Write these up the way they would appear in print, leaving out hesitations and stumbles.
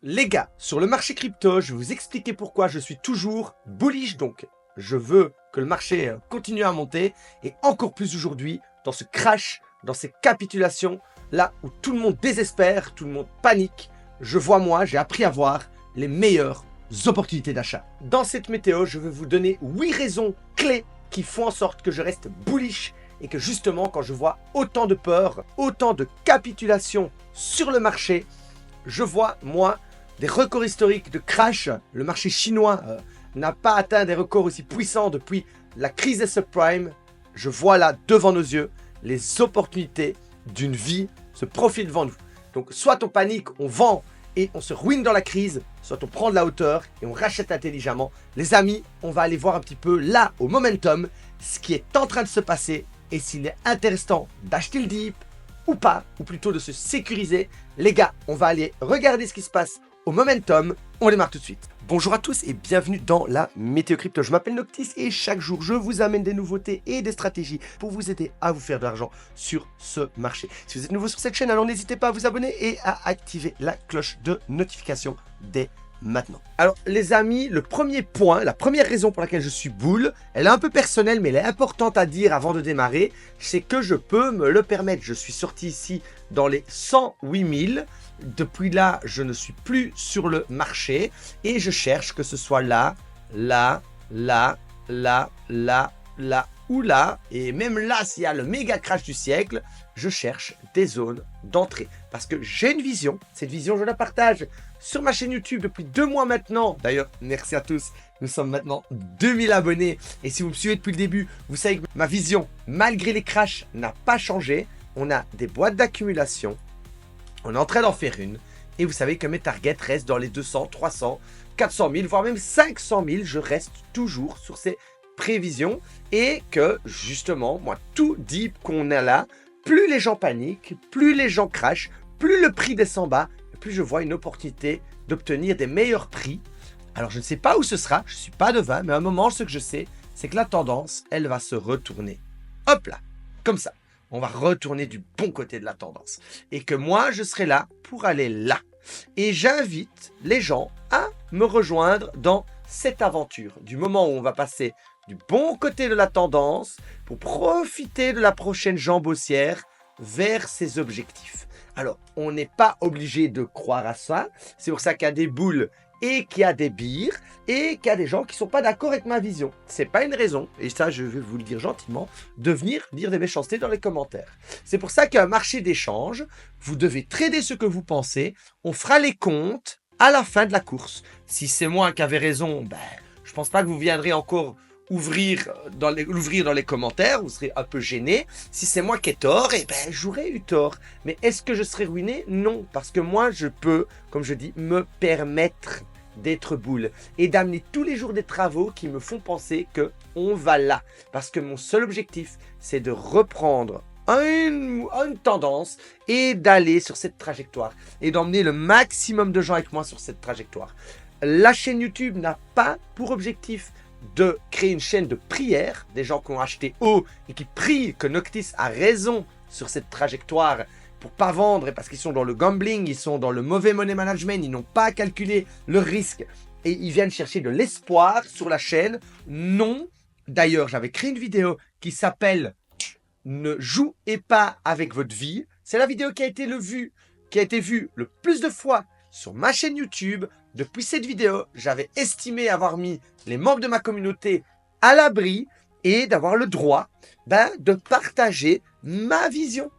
Les gars, sur le marché crypto, je vais vous expliquer pourquoi je suis toujours bullish. Donc, je veux que le marché continue à monter. Et encore plus aujourd'hui, dans ce crash, dans ces capitulations, là où tout le monde désespère, tout le monde panique. Je vois moi, j'ai appris à voir les meilleures opportunités d'achat. Dans cette météo, je vais vous donner 8 raisons clés qui font en sorte que je reste bullish. Et que justement, quand je vois autant de peur, autant de capitulation sur le marché, je vois, moi, des records historiques de crash. Le marché chinois n'a pas atteint des records aussi puissants depuis la crise des subprimes. Je vois là, devant nos yeux, les opportunités d'une vie se profiler devant nous. Donc, soit on panique, on vend et on se ruine dans la crise, soit on prend de la hauteur et on rachète intelligemment. Les amis, on va aller voir un petit peu là, au momentum, ce qui est en train de se passer et s'il est intéressant d'acheter le dip ou pas, ou plutôt de se sécuriser. Les gars, on va aller regarder ce qui se passe au momentum. On démarre tout de suite. Bonjour à tous et bienvenue dans la Météo Crypto. Je m'appelle Noctis et chaque jour, je vous amène des nouveautés et des stratégies pour vous aider à vous faire de l'argent sur ce marché. Si vous êtes nouveau sur cette chaîne, alors n'hésitez pas à vous abonner et à activer la cloche de notification dès maintenant. Alors les amis, le premier point, la première raison pour laquelle je suis bull, elle est un peu personnelle mais elle est importante à dire avant de démarrer, c'est que je peux me le permettre. Je suis sorti ici dans les 108 000. Depuis là, je ne suis plus sur le marché et je cherche que ce soit là, là, là, là, là, là ou là. Et même là, s'il y a le méga crash du siècle, je cherche des zones d'entrée. Parce que j'ai une vision, cette vision je la partage sur ma chaîne YouTube depuis 2 mois maintenant. D'ailleurs, merci à tous, nous sommes maintenant 2000 abonnés. Et si vous me suivez depuis le début, vous savez que ma vision, malgré les crashs, n'a pas changé. On a des boîtes d'accumulation. On est en train d'en faire une. Et vous savez que mes targets restent dans les 200, 300, 400 000, voire même 500 000. Je reste toujours sur ces prévisions. Et que, justement, moi, tout dit qu'on a là, plus les gens paniquent, plus les gens crachent, plus le prix descend bas, plus je vois une opportunité d'obtenir des meilleurs prix. Alors, je ne sais pas où ce sera. Je ne suis pas devin, mais à un moment, ce que je sais, c'est que la tendance, elle va se retourner. Hop là, comme ça. On va retourner du bon côté de la tendance. Et que moi, je serai là pour aller là. Et j'invite les gens à me rejoindre dans cette aventure. Du moment où on va passer du bon côté de la tendance pour profiter de la prochaine jambe haussière vers ses objectifs. Alors, on n'est pas obligé de croire à ça. C'est pour ça qu'il y a des boules et qu'il y a des bires, et qu'il y a des gens qui ne sont pas d'accord avec ma vision. C'est pas une raison, et ça je vais vous le dire gentiment, de venir dire des méchancetés dans les commentaires. C'est pour ça qu'un marché d'échange, vous devez trader ce que vous pensez, on fera les comptes à la fin de la course. Si c'est moi qui avais raison, je pense pas que vous viendrez encore l'ouvrir dans les commentaires, vous serez un peu gêné. Si c'est moi qui ai tort, j'aurais eu tort. Mais est-ce que je serais ruiné? Non, parce que moi je peux, comme je dis, me permettre d'être bull et d'amener tous les jours des travaux qui me font penser que on va là. Parce que mon seul objectif, c'est de reprendre une tendance et d'aller sur cette trajectoire et d'emmener le maximum de gens avec moi sur cette trajectoire. La chaîne YouTube n'a pas pour objectif de créer une chaîne de prière, des gens qui ont acheté haut et qui prient que Noctis a raison sur cette trajectoire pour pas vendre, et parce qu'ils sont dans le gambling, ils sont dans le mauvais money management, ils n'ont pas calculé le risque et ils viennent chercher de l'espoir sur la chaîne. Non, d'ailleurs j'avais créé une vidéo qui s'appelle « Ne jouez pas avec votre vie ». C'est la vidéo qui a été vue le plus de fois sur ma chaîne YouTube. Depuis cette vidéo, j'avais estimé avoir mis les membres de ma communauté à l'abri et d'avoir le droit de partager ma vision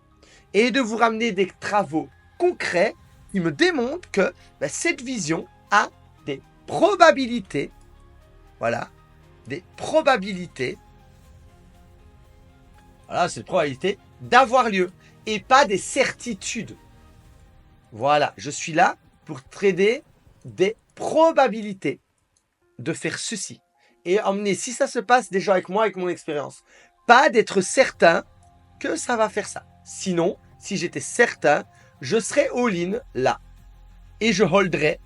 et de vous ramener des travaux concrets qui me démontrent que cette vision a des probabilités, voilà, c'est probabilité d'avoir lieu et pas des certitudes. Voilà, je suis là pour trader des probabilités de faire ceci et emmener, si ça se passe, des gens avec moi, avec mon expérience. Pas d'être certain que ça va faire ça. Sinon, si j'étais certain, je serais all-in là et je holderais.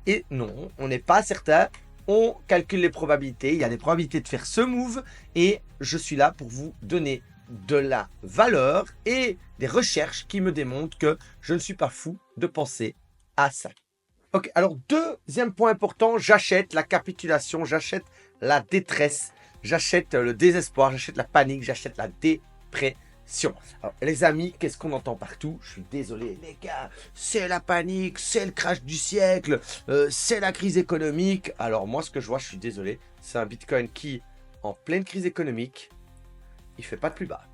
Et non, on n'est pas certain. On calcule les probabilités. Il y a des probabilités de faire ce move et je suis là pour vous donner de la valeur et des recherches qui me démontrent que je ne suis pas fou de penser à ça. Ok, alors deuxième point important, j'achète la capitulation, j'achète la détresse, j'achète le désespoir, j'achète la panique, j'achète la dépression. Alors, les amis, qu'est-ce qu'on entend partout? Je suis désolé, les gars, c'est la panique, c'est le crash du siècle, c'est la crise économique. Alors moi, ce que je vois, je suis désolé, c'est un Bitcoin qui, en pleine crise économique, il fait pas de plus bas.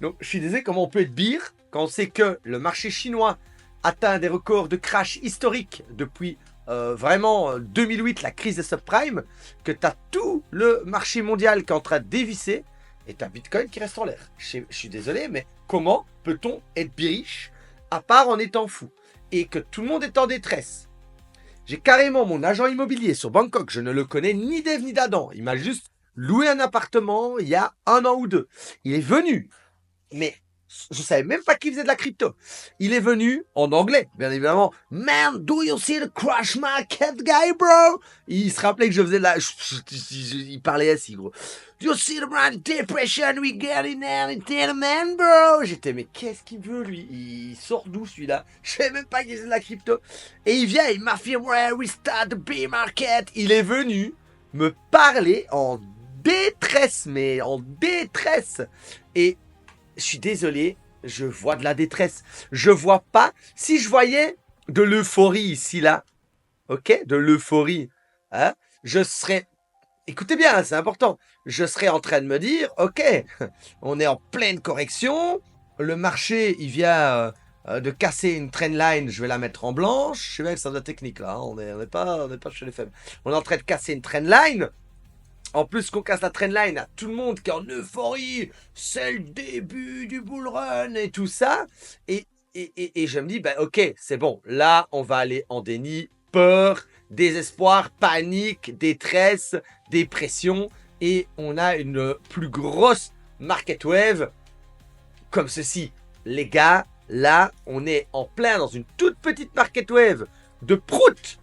Donc, je suis désolé, comment on peut être beer quand on sait que le marché chinois atteint des records de crash historiques depuis vraiment 2008, la crise des subprimes, que tu as tout le marché mondial qui est en train de dévisser et tu as Bitcoin qui reste en l'air. Je suis désolé, mais comment peut-on être bearish à part en étant fou et que tout le monde est en détresse? J'ai carrément mon agent immobilier sur Bangkok, je ne le connais ni d'Ève ni d'Adam. Il m'a juste loué un appartement il y a 1 an ou 2. Il est venu, mais je savais même pas qu'il faisait de la crypto. Il est venu en anglais, bien évidemment. Man, do you see the crash market guy, bro? Il se rappelait que je faisais de la... Il parlait ainsi, gros. Do you see the brand depression we get in there, man, bro? J'étais, mais qu'est-ce qu'il veut, lui? Il sort d'où, celui-là? Je savais même pas qu'il faisait de la crypto. Et il vient, il m'affirme, ouais, we start the bear market. Il est venu me parler en détresse, mais en détresse. Et je suis désolé, je vois de la détresse. Je vois pas. Si je voyais de l'euphorie ici, là, ok, de l'euphorie, hein, je serais. Écoutez bien, c'est important. Je serais en train de me dire, ok, on est en pleine correction. Le marché, il vient de casser une trendline. Je vais la mettre en blanche. Je sais bien que c'est de la technique là. Hein, on n'est pas chez les femmes. On est en train de casser une trendline. En plus qu'on casse la trendline à tout le monde qui est en euphorie, c'est le début du bull run et tout ça. Et je me dis, ben ok, c'est bon, là on va aller en déni, peur, désespoir, panique, détresse, dépression. Et on a une plus grosse market wave comme ceci. Les gars, là on est en plein dans une toute petite market wave de prout.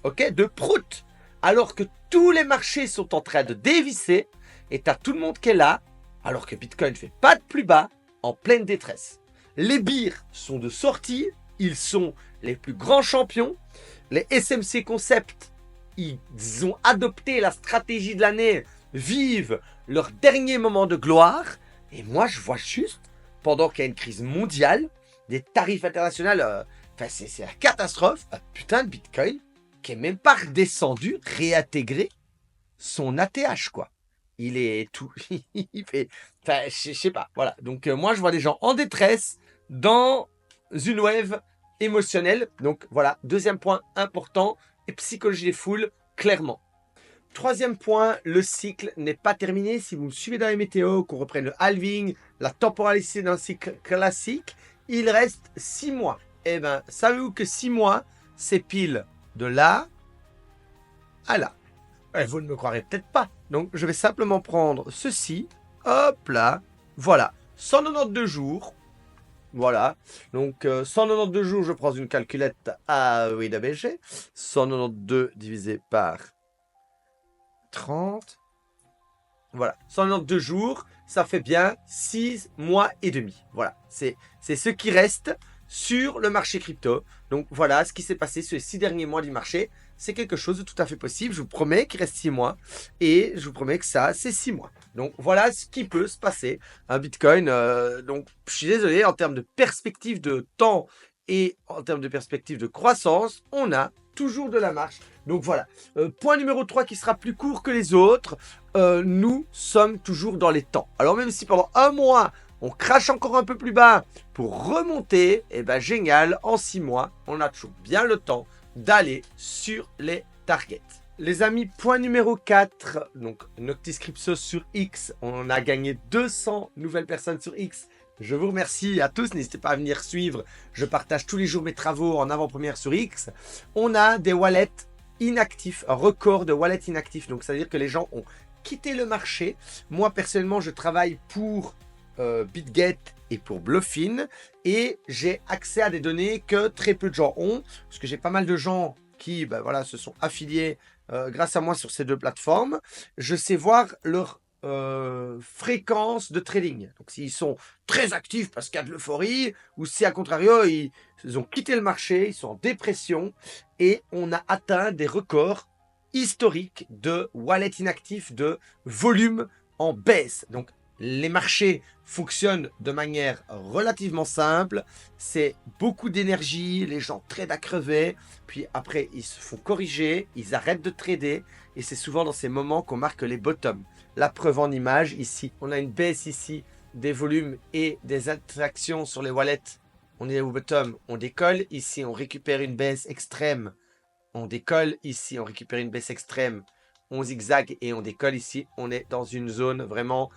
Ok, de prout. Alors que tous les marchés sont en train de dévisser et t'as tout le monde qui est là, alors que Bitcoin ne fait pas de plus bas, en pleine détresse. Les bears sont de sortie, ils sont les plus grands champions. Les SMC Concept, ils ont adopté la stratégie de l'année, vivent leur dernier moment de gloire. Et moi, je vois juste, pendant qu'il y a une crise mondiale, des tarifs internationaux, c'est la catastrophe, un putain de Bitcoin qui est même pas redescendu, réintégré son ATH, quoi. Il est tout... il fait... Enfin, je sais pas, voilà. Donc, moi, je vois des gens en détresse dans une wave émotionnelle. Donc, voilà, deuxième point important, et psychologie des foules, clairement. Troisième point, le cycle n'est pas terminé. Si vous me suivez dans les météos, qu'on reprenne le halving, la temporalité d'un cycle classique, il reste 6 mois. Eh bien, savez-vous que 6 mois, c'est pile de là à là. Vous ne me croirez peut-être pas. Donc, je vais simplement prendre ceci. Hop là. Voilà. 192 jours. Voilà. Donc, 192 jours, je prends une calculette à WDBG. 192 divisé par 30. Voilà. 192 jours, ça fait bien 6 mois et demi. Voilà. C'est ce qui reste sur le marché crypto. Donc voilà ce qui s'est passé sur les 6 derniers mois du marché. C'est quelque chose de tout à fait possible. Je vous promets qu'il reste 6 mois. Et je vous promets que ça, c'est 6 mois. Donc voilà ce qui peut se passer. Un Bitcoin, donc je suis désolé, en termes de perspective de temps et en termes de perspective de croissance, on a toujours de la marche. Donc voilà. Point numéro 3 qui sera plus court que les autres. Nous sommes toujours dans les temps. Alors même si pendant un mois, on crache encore un peu plus bas pour remonter, et ben génial, en 6 mois, on a toujours bien le temps d'aller sur les targets. Les amis, point numéro 4, donc Noctis Crypto sur X, on a gagné 200 nouvelles personnes sur X. Je vous remercie à tous, n'hésitez pas à venir suivre, je partage tous les jours mes travaux en avant-première sur X. On a des wallets inactifs, un record de wallets inactifs, donc ça veut dire que les gens ont quitté le marché. Moi personnellement, je travaille pour BitGet et pour Bluffin et j'ai accès à des données que très peu de gens ont parce que j'ai pas mal de gens qui voilà, se sont affiliés grâce à moi sur ces deux plateformes. Je sais voir leur fréquence de trading. Donc s'ils sont très actifs parce qu'il y a de l'euphorie, ou si à contrario, ils ont quitté le marché, ils sont en dépression, et on a atteint des records historiques de wallet inactif, de volume en baisse. Donc les marchés fonctionnent de manière relativement simple. C'est beaucoup d'énergie, les gens tradent à crever, puis après ils se font corriger, ils arrêtent de trader, et c'est souvent dans ces moments qu'on marque les bottoms. La preuve en image ici, on a une baisse ici des volumes et des interactions sur les wallets. On est au bottom, on décolle, ici on récupère une baisse extrême, on décolle, ici on récupère une baisse extrême, on zigzag et on décolle. Ici on est dans une zone vraiment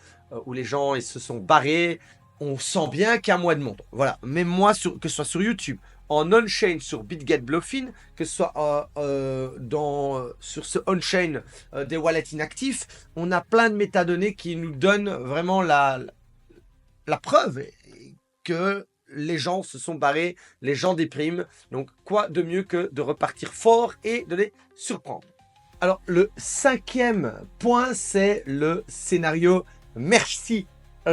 où les gens ils se sont barrés. On sent bien qu'il y a moins de monde. Voilà, même moi, que ce soit sur YouTube, en on-chain sur BitGet Bluffin, que ce soit sur ce on-chain des wallets inactifs, on a plein de métadonnées qui nous donnent vraiment la preuve que les gens se sont barrés, les gens dépriment. Donc quoi de mieux que de repartir fort et de les surprendre. Alors le 5e point, c'est le scénario merci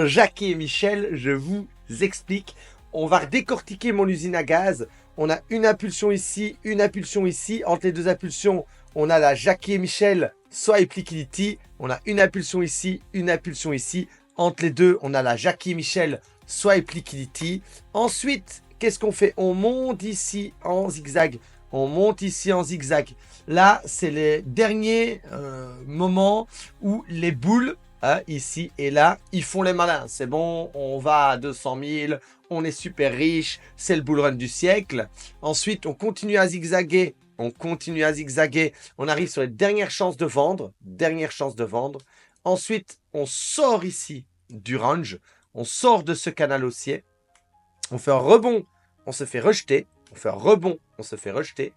Jackie et Michel, je vous explique. On va décortiquer mon usine à gaz. On a une impulsion ici, une impulsion ici. Entre les deux impulsions, on a la Jackie et Michel Swipe Liquidity. On a une impulsion ici, une impulsion ici. Entre les deux, on a la Jackie et Michel Swipe Liquidity. Ensuite, qu'est-ce qu'on fait? On monte ici en zigzag. On monte ici en zigzag. Là, c'est les derniers moments où les boules, ici et là, ils font les malins. C'est bon, on va à 200 000, on est super riche, c'est le bull run du siècle. Ensuite, on continue à zigzaguer. On continue à zigzaguer. On arrive sur les dernières chances de vendre. Dernière chance de vendre. Ensuite, on sort ici du range. On sort de ce canal haussier. On fait un rebond. On se fait rejeter. On fait un rebond. On se fait rejeter.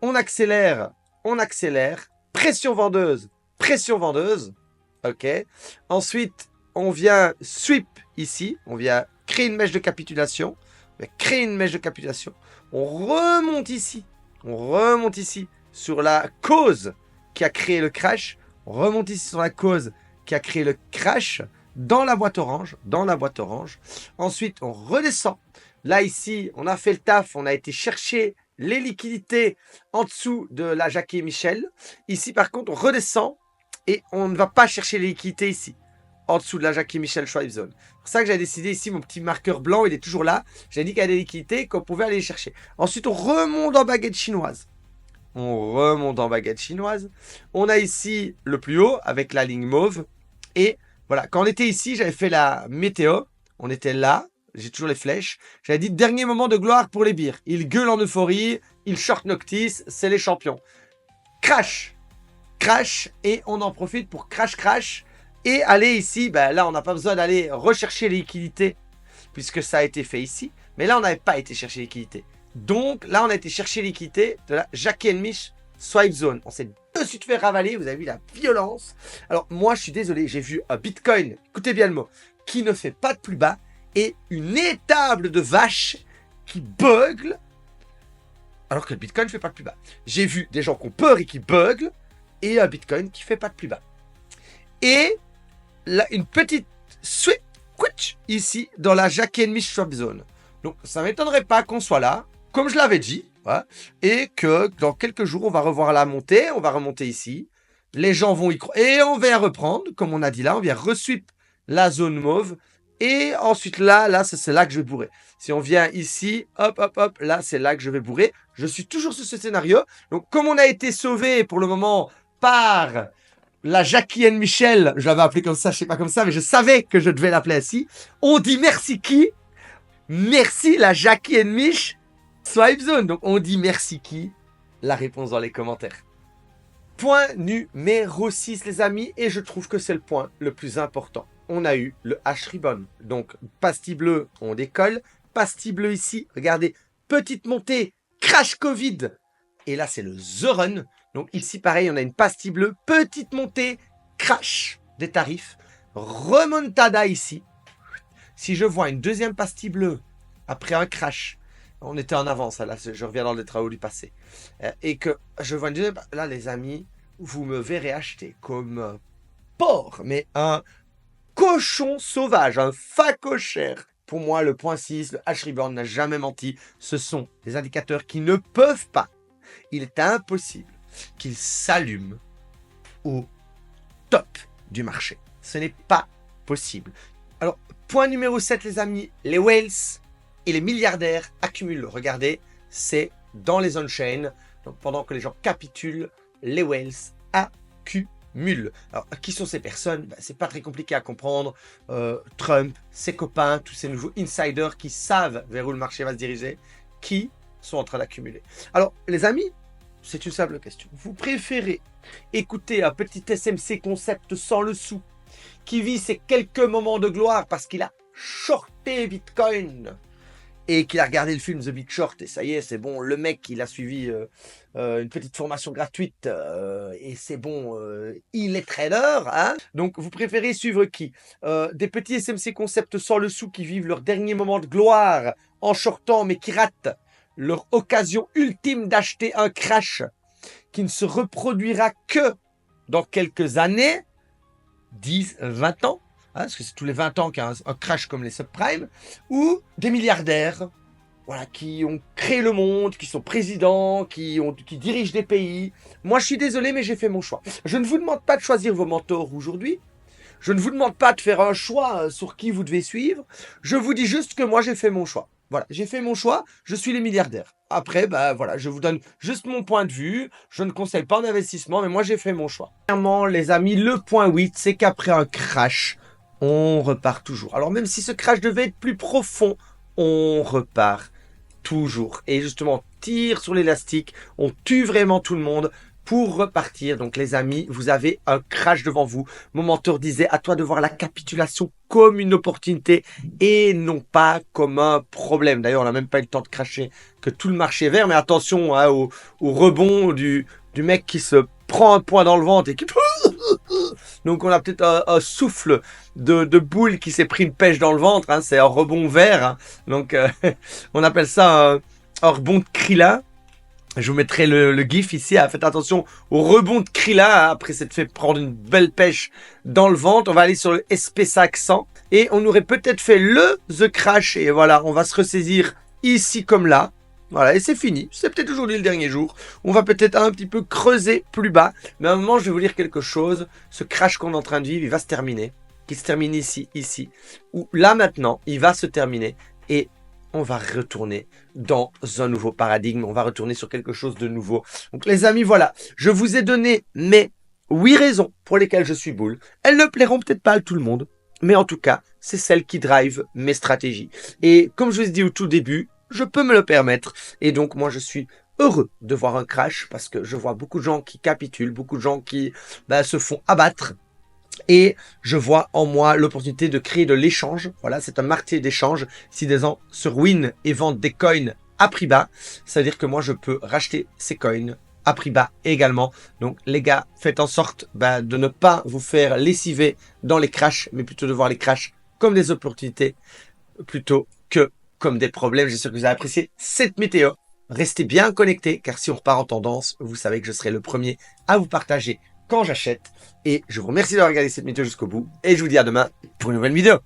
On accélère. On accélère. Pression vendeuse. Pression vendeuse. OK. Ensuite, on vient sweep ici. On vient créer une mèche de capitulation. On vient créer une mèche de capitulation. On remonte ici. On remonte ici sur la cause qui a créé le crash. On remonte ici sur la cause qui a créé le crash dans la boîte orange. Dans la boîte orange. Ensuite, on redescend. Là, ici, on a fait le taf. On a été chercher les liquidités en dessous de la Jackie et Michel. Ici, par contre, on redescend. Et on ne va pas chercher les liquidités ici, en dessous de la Jackie Michel Swipe Zone. C'est pour ça que j'ai décidé ici, mon petit marqueur blanc, il est toujours là. J'ai dit qu'il y a des liquidités, qu'on pouvait aller les chercher. Ensuite, on remonte en baguette chinoise. On remonte en baguette chinoise. On a ici le plus haut, avec la ligne mauve. Et voilà, quand on était ici, j'avais fait la météo. On était là, j'ai toujours les flèches. J'avais dit, dernier moment de gloire pour les birs. Ils gueulent en euphorie, ils short Noctis, c'est les champions. Crash et on en profite pour crash et aller ici, ben là on n'a pas besoin d'aller rechercher les liquidités puisque ça a été fait ici, mais là on n'avait pas été chercher les liquidités, donc là on a été chercher les liquidités de la Jackie Mich Swipe Zone. On s'est de suite fait ravaler, vous avez vu la violence. Alors moi je suis désolé, j'ai vu un Bitcoin, écoutez bien le mot, qui ne fait pas de plus bas et une étable de vache qui bugle alors que le Bitcoin ne fait pas de plus bas. J'ai vu des gens qui ont peur et qui buglent et un Bitcoin qui fait pas de plus bas. Et là, une petite sweep ici dans la Jackie Mich Swap Zone. Donc ça m'étonnerait pas qu'on soit là, comme je l'avais dit, voilà, et que dans quelques jours on va revoir la montée, on va remonter ici, les gens vont y croire, et on vient reprendre, comme on a dit là, on vient resweep la zone mauve, et ensuite là c'est là que je vais bourrer. Si on vient ici, hop, là c'est là que je vais bourrer. Je suis toujours sur ce scénario. Donc comme on a été sauvé pour le moment par la Jackie and Michel, je l'avais appelé comme ça, je sais pas comme ça, mais je savais que je devais l'appeler ainsi. On dit merci qui? Merci la Jackie and Mich Swipe Zone. Donc on dit merci qui? La réponse dans les commentaires. Point numéro 6 les amis, et je trouve que c'est le point le plus important. On a eu le H-Ribbon. Donc pastille bleue, on décolle. Pastille bleue ici, regardez, petite montée, crash Covid. Et là c'est le The Run. Donc ici, pareil, on a une pastille bleue, petite montée, crash des tarifs, remontada ici. Si je vois une deuxième pastille bleue après un crash, on était en avance, là, je reviens dans les travaux du passé, et que je vois une deuxième, là les amis, vous me verrez acheter comme porc, mais un cochon sauvage, un facochère. Pour moi, le point 6, le H-Reborn n'a jamais menti. Ce sont des indicateurs qui ne peuvent pas. Il est impossible qu'ils s'allument au top du marché. Ce n'est pas possible. Alors, point numéro 7, les amis, les whales et les milliardaires accumulent. Regardez, c'est dans les on-chain. Donc, pendant que les gens capitulent, les whales accumulent. Alors, qui sont ces personnes? C'est pas très compliqué à comprendre. Trump, ses copains, tous ces nouveaux insiders qui savent vers où le marché va se diriger, qui sont en train d'accumuler. Alors, les amis, c'est une simple question. Vous préférez écouter un petit SMC concept sans le sou qui vit ses quelques moments de gloire parce qu'il a shorté Bitcoin et qu'il a regardé le film The Big Short et ça y est, c'est bon, le mec, il a suivi une petite formation gratuite et c'est bon, il est trader, hein. Donc, vous préférez suivre qui? Des petits SMC concept sans le sou qui vivent leur dernier moment de gloire en shortant mais qui ratent leur occasion ultime d'acheter un crash qui ne se reproduira que dans quelques années, 10, 20 ans, hein, parce que c'est tous les 20 ans qu'il y a un crash comme les subprimes, ou des milliardaires, voilà, qui ont créé le monde, qui sont présidents, qui dirigent des pays. Moi, je suis désolé, mais j'ai fait mon choix. Je ne vous demande pas de choisir vos mentors aujourd'hui. Je ne vous demande pas de faire un choix sur qui vous devez suivre. Je vous dis juste que moi, j'ai fait mon choix. Voilà, j'ai fait mon choix, je suis les milliardaires. Après, voilà, je vous donne juste mon point de vue. Je ne conseille pas d'investissement, mais moi, j'ai fait mon choix. Clairement, les amis, le point 8, c'est qu'après un crash, on repart toujours. Alors, même si ce crash devait être plus profond, on repart toujours. Et justement, on tire sur l'élastique, on tue vraiment tout le monde pour repartir. Donc les amis, vous avez un crash devant vous. Mon mentor disait, à toi de voir la capitulation comme une opportunité et non pas comme un problème. D'ailleurs, on n'a même pas eu le temps de cracher que tout le marché est vert, mais attention hein, au rebond du mec qui se prend un point dans le ventre et qui... Donc on a peut-être un souffle de boule qui s'est pris une pêche dans le ventre, hein, c'est un rebond vert. Hein. Donc on appelle ça un rebond de Krillin. Je vous mettrai le gif ici. Ah, faites attention au rebond de Krillin. Hein, après s'être fait prendre une belle pêche dans le ventre. On va aller sur le SP500. Et on aurait peut-être fait le The Crash. Et voilà, on va se ressaisir ici comme là. Voilà, et c'est fini. C'est peut-être aujourd'hui le dernier jour. On va peut-être un petit peu creuser plus bas. Mais à un moment, je vais vous dire quelque chose. Ce crash qu'on est en train de vivre, il va se terminer. Il se termine ici. Ou là maintenant, il va se terminer. Et on va retourner dans un nouveau paradigme. On va retourner sur quelque chose de nouveau. Donc les amis, voilà. Je vous ai donné mes 8 raisons pour lesquelles je suis bull. Elles ne plairont peut-être pas à tout le monde. Mais en tout cas, c'est celles qui drivent mes stratégies. Et comme je vous ai dit au tout début, je peux me le permettre. Et donc, moi, je suis heureux de voir un crash parce que je vois beaucoup de gens qui capitulent, beaucoup de gens qui se font abattre. Et je vois en moi l'opportunité de créer de l'échange. Voilà, c'est un marché d'échange. Si des gens se ruinent et vendent des coins à prix bas, ça veut dire que moi, je peux racheter ces coins à prix bas également. Donc, les gars, faites en sorte de ne pas vous faire lessiver dans les crashs, mais plutôt de voir les crashs comme des opportunités plutôt que comme des problèmes. J'espère que vous avez apprécié cette météo. Restez bien connectés, car si on repart en tendance, vous savez que je serai le premier à vous partager quand j'achète. Et je vous remercie d'avoir regardé cette météo jusqu'au bout. Et je vous dis à demain pour une nouvelle vidéo.